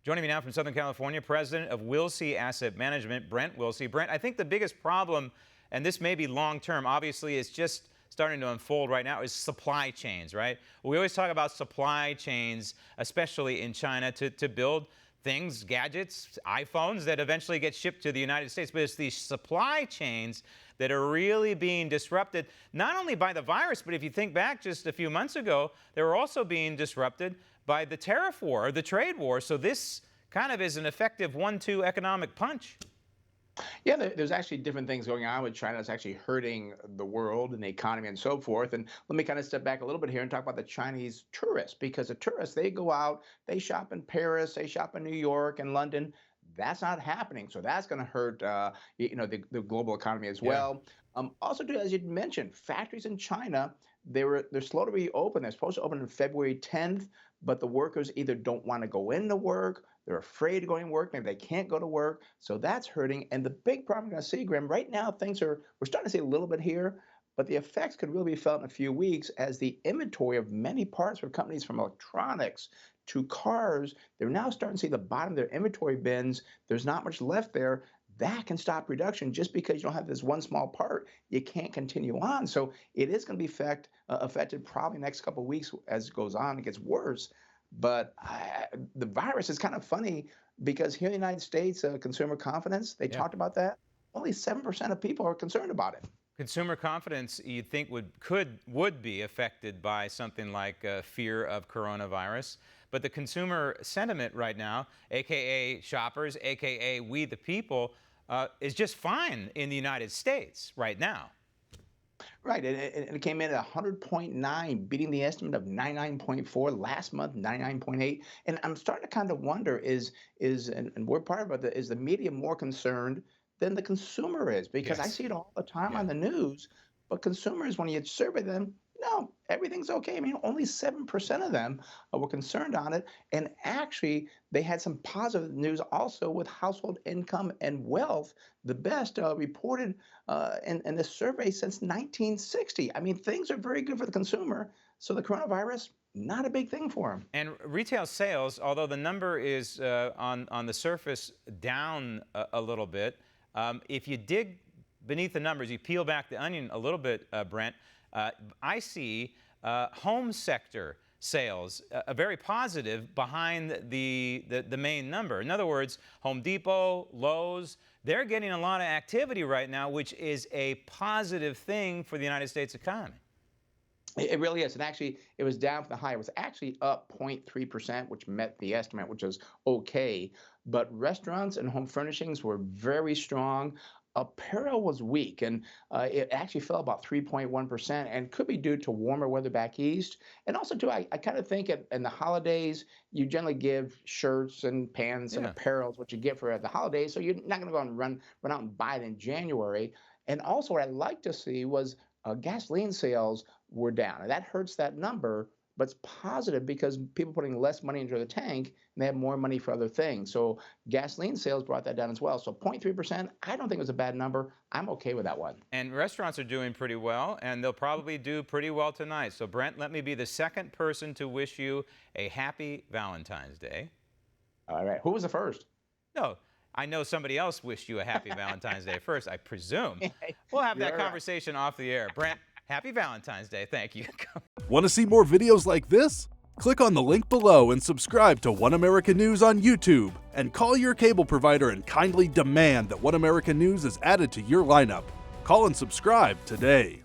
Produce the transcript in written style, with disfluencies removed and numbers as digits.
Joining me now from Southern California, president of Wilsey Asset Management, Brent Wilsey. Brent, I think the biggest problem, and this may be long-term, obviously it's just starting to unfold right now, is supply chains, right? We always talk about supply chains, especially in China, to build things, gadgets, iPhones that eventually get shipped to the United States. But it's these supply chains that are really being disrupted, not only by the virus, but if you think back just a few months ago, they were also being disrupted by the tariff war, or the trade war. So this kind of is an effective 1-2 economic punch. Yeah, there's actually different things going on with China that's actually hurting the world and the economy and so forth. And let me kind of step back a little bit here and talk about the Chinese tourists, because the tourists, they go out, they shop in Paris, they shop in New York and London. That's not happening. So that's going to hurt, the global economy as Yeah. well. Also, too, as you mentioned, factories in China, they're slow to reopen. They're supposed to open on February 10th, but the workers either don't want to go into work, they're afraid of going to work, maybe they can't go to work. So that's hurting. And the big problem we're going to see, Graham, right now, we're starting to see a little bit here, but the effects could really be felt in a few weeks as the inventory of many parts for companies from electronics to cars, they're now starting to see the bottom of their inventory bins. There's not much left there. That can stop production just because you don't have this one small part. You can't continue on. So it is going to be affected probably next couple of weeks as it goes on. It gets worse. But the virus is kind of funny because here in the United States, consumer confidence, they Yeah. talked about that. Only 7% of people are concerned about it. Consumer confidence, you'd think would be affected by something like fear of coronavirus, but the consumer sentiment right now, aka shoppers, aka we the people, is just fine in the United States right now. Right, and it came in at 100.9, beating the estimate of 99.4 last month, 99.8. And I'm starting to kind of wonder and we're part of it, is the media more concerned than the consumer is? Because I Yes. see it all the time Yeah. on the news, but consumers, when you survey them, no, everything's okay. I mean, only 7% of them were concerned on it. And actually, they had some positive news also with household income and wealth, the best reported in the survey since 1960. I mean, things are very good for the consumer. So the coronavirus, not a big thing for them. And retail sales, although the number is on the surface down a little bit, if you dig beneath the numbers, you peel back the onion a little bit, Brent, I see home sector sales very positive behind the main number. In other words, Home Depot, Lowe's, they're getting a lot of activity right now, which is a positive thing for the United States economy. It really is. And actually, it was down from the high. It was actually up 0.3%, which met the estimate, which is okay. But restaurants and home furnishings were very strong. Apparel was weak, and it actually fell about 3.1%, and could be due to warmer weather back east. And also, too, I kind of think in the holidays, you generally give shirts and pants and Yeah. apparel is what you get for the holidays. So you're not going to go and run out and buy it in January. And also, what I'd like to see was gasoline sales were down, and that hurts that number. But it's positive because people putting less money into the tank and they have more money for other things. So gasoline sales brought that down as well. So 0.3%, I don't think it was a bad number. I'm okay with that one. And restaurants are doing pretty well, and they'll probably do pretty well tonight. So, Brent, let me be the second person to wish you a happy Valentine's Day. All right. Who was the first? No, I know somebody else wished you a happy Valentine's Day first, I presume. We'll have that You're right. conversation off the air. Brent, happy Valentine's Day. Thank you. Want to see more videos like this? Click on the link below and subscribe to One America News on YouTube, and call your cable provider and kindly demand that One America News is added to your lineup. Call and subscribe today.